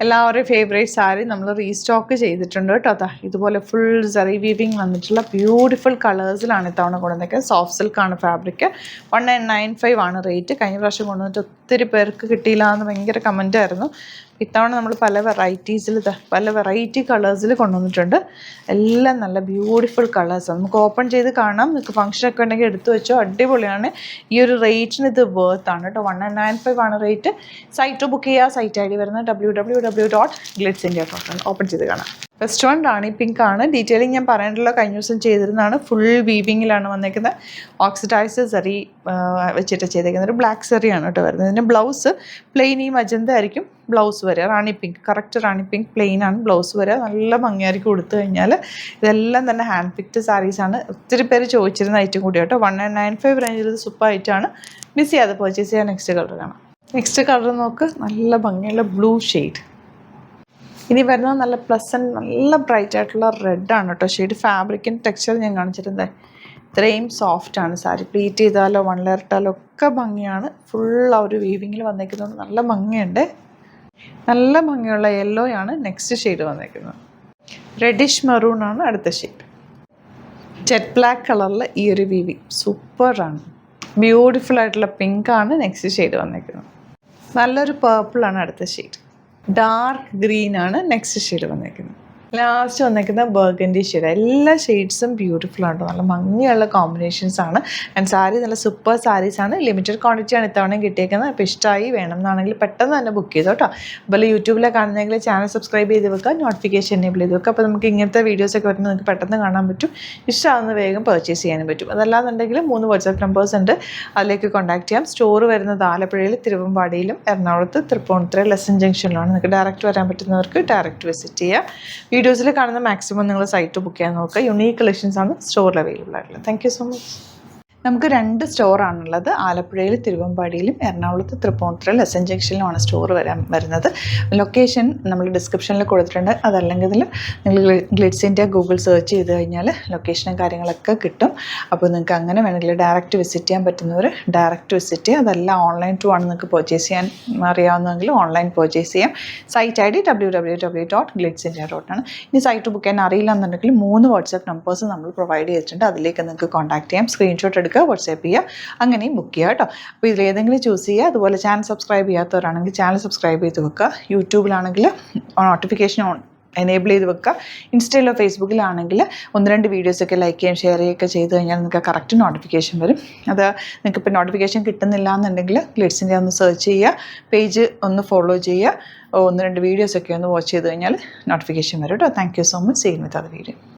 എല്ലാവരുടെയും ഫേവറേറ്റ് സാരി നമ്മൾ റീസ്റ്റോക്ക് ചെയ്തിട്ടുണ്ട് കേട്ടോ. അതാ ഇതുപോലെ ഫുൾ സറി വീവിങ് വന്നിട്ടുള്ള ബ്യൂട്ടിഫുൾ കളേഴ്സിലാണ് ഇത്തവണ കൊണ്ടുവന്നേക്കുന്നത്. Soft സിൽക്കാണ് fabric. 1995 ആണ് റേറ്റ്. കഴിഞ്ഞ പ്രാവശ്യം കൊണ്ടുവന്നിട്ട് ഒത്തിരി പേർക്ക് കിട്ടിയില്ല എന്ന് ഭയങ്കര കമൻ്റ് ആയിരുന്നു. ഇത്തവണ നമ്മൾ പല വെറൈറ്റീസിൽ പല വെറൈറ്റി കളേഴ്സിൽ കൊണ്ടുവന്നിട്ടുണ്ട്. എല്ലാം നല്ല ബ്യൂട്ടിഫുൾ കളേഴ്സാണ്. നമുക്ക് ഓപ്പൺ ചെയ്ത് കാണാം. നിങ്ങൾക്ക് ഫംഗ്ഷനൊക്കെ ഉണ്ടെങ്കിൽ എടുത്തു വെച്ചോ. അടിപൊളിയാണ്. ഈ ഒരു റേറ്റിന് ഇത് വേർത്താണ് കേട്ടോ. 1995 ആണ് റേറ്റ്. സൈറ്റ് ബുക്ക് ചെയ്യുക. സൈറ്റ് ID വരുന്നത് www.glitzindia.com. ഓപ്പൺ ചെയ്ത് കാണാം. ഫസ്റ്റ് വൺ റാണി പിങ്ക് ആണ്. ഡീറ്റെയിലിംഗ് ഞാൻ പറയേണ്ടല്ലോ, കഴിഞ്ഞ ദിവസം ചെയ്തിരുന്നതാണ്. ഫുൾ വീവിങ്ങിലാണ് വന്നേക്കുന്നത്. ഓക്സിഡൈസ് സറി വെച്ചിട്ട് ചെയ്തേക്കുന്നത്. ഒരു ബ്ലാക്ക് സറിയാണ് കേട്ടോ വരുന്നത്. ഇതിൻ്റെ ബ്ലൗസ് പ്ലെയിൻ ഈ മജന്ത ആയിരിക്കും ബ്ലൗസ് വരിക. റാണി പിങ്ക്, കറക്റ്റ് റാണി പിങ്ക് പ്ലെയിൻ ആണ് ബ്ലൗസ് വരിക. നല്ല ഭംഗിയായിരിക്കും കൊടുത്തു കഴിഞ്ഞാൽ. ഇതെല്ലാം തന്നെ ഹാൻഡ് പിക്ഡ് സാരീസാണ്. ഒത്തിരി പേര് ചോദിച്ചിരുന്ന ഐറ്റം കൂടി കേട്ടോ. 1995 റേഞ്ചിൽ ഇത് സൂപ്പർ ആയിട്ടാണ്. മിസ് ചെയ്യാതെ പർച്ചേസ് ചെയ്യാൻ. നെക്സ്റ്റ് കളർ കാണാം. നെക്സ്റ്റ് കളർ നോക്ക്, നല്ല ഭംഗിയുള്ള ബ്ലൂ ഷെയ്ഡ്. ഇനി വരുന്നത് നല്ല പ്ലസൻറ്റ് നല്ല ബ്രൈറ്റ് ആയിട്ടുള്ള റെഡാണ് കേട്ടോ ഷെയ്ഡ്. ഫാബ്രിക്കിൻ്റെ ടെക്സ്ചർ ഞാൻ കാണിച്ചിട്ടുണ്ട്. ഇത്രയും സോഫ്റ്റാണ് സാരി. പ്ലീറ്റ് ചെയ്താലോ വൺ ലെയർ ഇട്ടാലോ ഒക്കെ ഭംഗിയാണ്. ഫുൾ ആ ഒരു വീവിങ്ങിൽ വന്നേക്കുന്നത് നല്ല ഭംഗിയുണ്ട്. നല്ല ഭംഗിയുള്ള യെല്ലോയാണ് നെക്സ്റ്റ് ഷെയ്ഡ് വന്നേക്കുന്നത്. റെഡിഷ് മെറൂൺ ആണ് അടുത്ത ഷെയ്ഡ്. ജെറ്റ് ബ്ലാക്ക് കളറിൽ ഈ ഒരു വീവിങ് സൂപ്പറാണ്. ബ്യൂട്ടിഫുൾ ആയിട്ടുള്ള പിങ്ക് ആണ് നെക്സ്റ്റ് ഷെയ്ഡ് വന്നേക്കുന്നത്. നല്ലൊരു പേർപ്പിളാണ് അടുത്ത ഷെയ്ഡ്. ഡാർക്ക് ഗ്രീൻ ആണ് നെക്സ്റ്റ് ഷെയ്ഡ് വന്നേക്കുന്നത്. ലാസ്റ്റ് വന്നേക്കുന്ന ബർഗൻഡി ഷെയ്ഡ്. എല്ലാ ഷെയ്ഡ്സും ബ്യൂട്ടിഫുൾ ആണ്. നല്ല ഭംഗിയുള്ള കോമ്പിനേഷൻസ് ആണ്. ആൻഡ് സാരി നല്ല സൂപ്പർ സാരീസാണ്. ലിമിറ്റഡ് ക്വാണ്ടിറ്റിയാണ് ഇത്തവണയും കിട്ടിയേക്കുന്നത്. അപ്പോൾ ഇഷ്ടമായി വേണം എന്നാണെങ്കിൽ പെട്ടെന്ന് തന്നെ ബുക്ക് ചെയ്തു കേട്ടോ. അതുപോലെ യൂട്യൂബിലെ കാണുന്നെങ്കിൽ ചാനൽ സബ്സ്ക്രൈബ് ചെയ്ത് വെക്കുക, നോട്ടിഫിക്കേഷൻ എനേബിൾ ചെയ്ത് വെക്കുക. അപ്പോൾ നമുക്ക് ഇങ്ങനത്തെ വീഡിയോസൊക്കെ വരുമ്പോൾ നിങ്ങൾക്ക് പെട്ടെന്ന് കാണാൻ പറ്റും. ഇഷ്ടമാകുന്ന വേഗം പർച്ചേസ് ചെയ്യാനും പറ്റും. അതല്ലാന്നുണ്ടെങ്കിൽ 3 വാട്സാപ്പ് നമ്പേഴ്സ് ഉണ്ട്, അതിലേക്ക് കോൺടാക്ട് ചെയ്യാം. സ്റ്റോർ വരുന്നത് ആലപ്പുഴയിൽ, തിരുവമ്പാടിയിലും, എറണാകുളത്ത്, തൃപ്പൂണിത്തുറ, ലെസൺ ജംഗ്ഷനിലാണ്. നിങ്ങൾക്ക് ഡയറക്റ്റ് വരാൻ പറ്റുന്നവർക്ക് ഡയറക്റ്റ് വിസിറ്റ് ചെയ്യുക. വീഡിയോസിൽ കാണുന്ന മാക്സിമം നിങ്ങൾ സൈറ്റ് ബുക്ക് ചെയ്യാൻ നോക്കുക. യുണീക്ക് കളക്ഷൻസ് ആണ് സ്റ്റോറിൽ അവൈലബിൾ ആയിട്ടുള്ളത്. Thank you so much. നമുക്ക് 2 സ്റ്റോറാണുള്ളത്. ആലപ്പുഴയിൽ, തിരുവമ്പാടിയിലും, എറണാകുളത്ത്, തൃപ്പൂണിത്തുറ, ലെസൺ ജംഗ്ഷനിലുമാണ് സ്റ്റോർ വരുന്നത്. ലൊക്കേഷൻ നമ്മൾ ഡിസ്ക്രിപ്ഷനിൽ കൊടുത്തിട്ടുണ്ട്. അതല്ലെങ്കിൽ നിങ്ങൾ ഗ്ലിറ്റ്സ് ഇന്ത്യ ഗൂഗിൾ സെർച്ച് ചെയ്ത് കഴിഞ്ഞാൽ ലൊക്കേഷനും കാര്യങ്ങളൊക്കെ കിട്ടും. അപ്പോൾ നിങ്ങൾക്ക് അങ്ങനെ വേണമെങ്കിൽ ഡയറക്റ്റ് വിസിറ്റ് ചെയ്യാൻ പറ്റുന്നവർ ഡയറക്റ്റ് വിസിറ്റ് ചെയ്യുക. അതെല്ലാം ഓൺലൈൻ ത്രൂ ആണ് നിങ്ങൾക്ക് പർച്ചേസ് ചെയ്യാൻ അറിയാവുന്നതെങ്കിൽ ഓൺലൈൻ പർച്ചേസ് ചെയ്യാം. Site ID www.glitzindia.com. ഇനി സൈറ്റ് ബുക്ക് ചെയ്യാൻ അറിയില്ല എന്നുണ്ടെങ്കിൽ 3 വാട്സാപ്പ് നമ്പേഴ്സ് നമ്മൾ പ്രൊവൈഡ് ചെയ്തിട്ടുണ്ട്. അതിലേക്ക് നിങ്ങൾക്ക് കോൺടാക്ട് ചെയ്യാം. സ്ക്രീൻഷോട്ട് എടുക്കുക, വാട്സാപ്പ് ചെയ്യുക, അങ്ങനെയും ബുക്ക് ചെയ്യുക കേട്ടോ. അപ്പോൾ ഇതിലേതെങ്കിലും ചൂസ് ചെയ്യുക. അതുപോലെ ചാനൽ സബ്സ്ക്രൈബ് ചെയ്യാത്തവരാണെങ്കിൽ ചാനൽ സബ്സ്ക്രൈബ് ചെയ്ത് വെക്കുക. യൂട്യൂബിലാണെങ്കിൽ നോട്ടിഫിക്കേഷൻ എനേബിൾ ചെയ്ത് വെക്കുക. ഇൻസ്റ്റയിലോ ഫേസ്ബുക്കിലാണെങ്കിൽ 1-2 വീഡിയോസൊക്കെ ലൈക്ക് ചെയ്യുകയും ഷെയർ ചെയ്യുകയൊക്കെ ചെയ്ത് കഴിഞ്ഞാൽ നിങ്ങൾക്ക് കറക്റ്റ് നോട്ടിഫിക്കേഷൻ വരും. അത് നിങ്ങൾക്ക് ഇപ്പോൾ നോട്ടിഫിക്കേഷൻ കിട്ടുന്നില്ല എന്നുണ്ടെങ്കിൽ ഗ്ലിറ്റ്സ് ഇന്ത്യ ഒന്ന് സെർച്ച് ചെയ്യുക, പേജ് ഒന്ന് ഫോളോ ചെയ്യുക, 1-2 വീഡിയോസൊക്കെ ഒന്ന് വാച്ച് ചെയ്ത് കഴിഞ്ഞാൽ നോട്ടിഫിക്കേഷൻ വരും കേട്ടോ. Thank you so much. See you with other video.